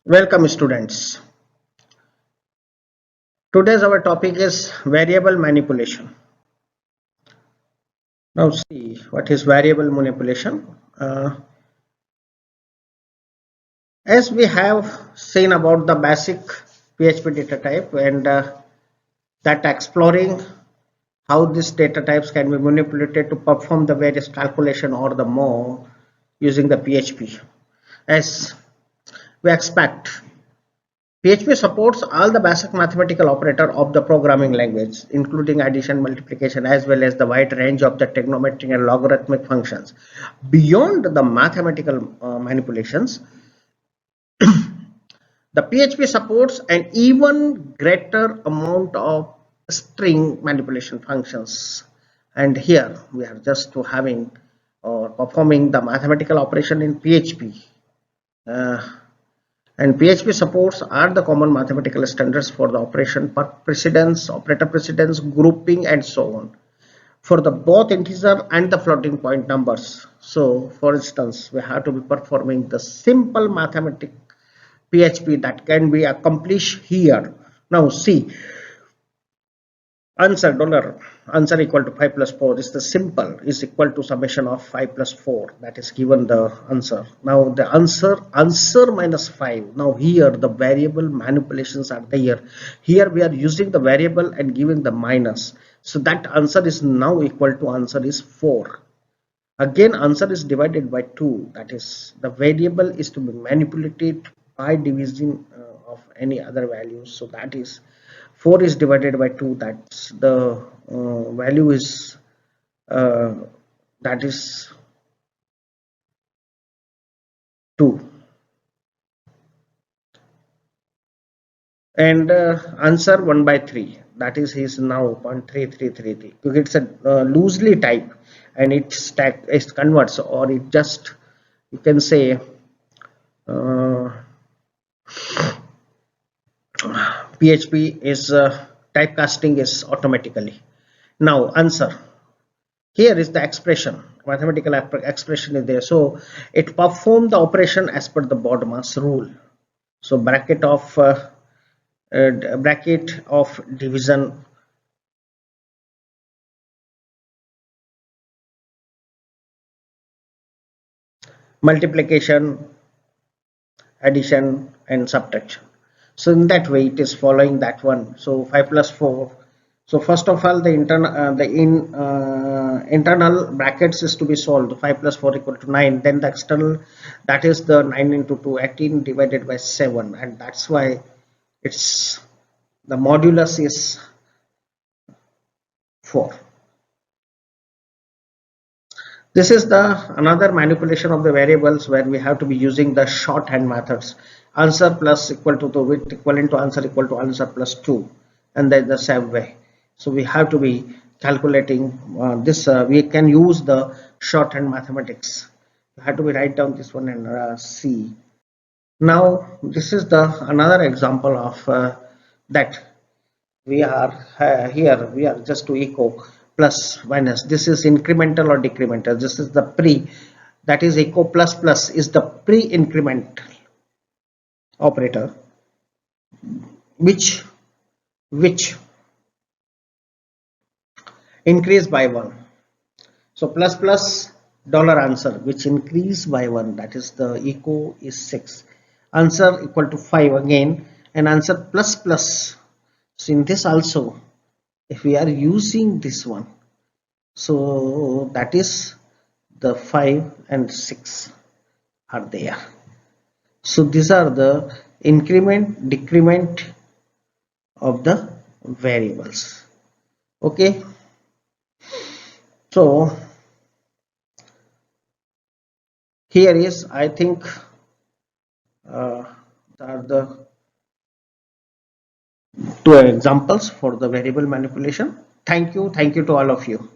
Welcome students. Today's our topic is variable manipulation. Now see what is variable manipulation. As we have seen about the basic PHP data type and that exploring how these data types can be manipulated to perform the various calculation or the more using the PHP. As we expect, PHP supports all the basic mathematical operator of the programming language, including addition, multiplication, as well as the wide range of the trigonometric and logarithmic functions. Beyond the mathematical manipulations, the PHP supports an even greater amount of string manipulation functions. And here we are just to having or performing the mathematical operation in PHP. And PHP supports are the common mathematical standards for the operation per precedence, operator precedence, grouping, and so on for the both integer and the floating point numbers. So for instance, we have to be performing the simple mathematic PHP that can be accomplished here. Now see, answer equal to 5 plus 4 is the simple is equal to summation of 5 plus 4, that is given the answer. Now the answer minus 5. Now here the variable manipulations are there. Here we are using the variable and giving the minus, so that answer is now equal to answer is 4. Again answer is divided by 2, that is the variable is to be manipulated by division of any other values, so that is 4 is divided by 2, that's the value is that is 2, and answer 1 by 3, that is now 0.3333 because it's a loosely type and it converts, or it just you can say PHP is typecasting is automatically. Now answer, here is the expression, mathematical expression is there, so it performed the operation as per the BODMAS rule. So bracket of division, multiplication, addition, and subtraction. So in that way it is following that one. So 5 plus 4. So first of all the internal brackets is to be solved. 5 plus 4 equal to 9. Then the external, that is the 9 into 2, 18 divided by 7, and that's why it's the modulus is 4. This is the another manipulation of the variables where we have to be using the shorthand methods. Answer plus equal to 2 with equivalent to answer equal to answer plus 2, and then the same way. So we have to be calculating this. We can use the shorthand mathematics. You have to be write down this one and see. Now this is the another example of that we are here. We are just to echo plus minus. This is incremental or decremental. This is the pre, that is echo plus plus is the pre-incremental operator which increase by 1. So plus plus dollar answer which increase by 1, that is the echo is 6. Answer equal to 5 again, and answer plus plus. So in this also if we are using this one, so that is the 5 and 6 are there. So these are the increment decrement of the variables. Okay, so here is, I think are the 2 examples for the variable manipulation. Thank you to all of you.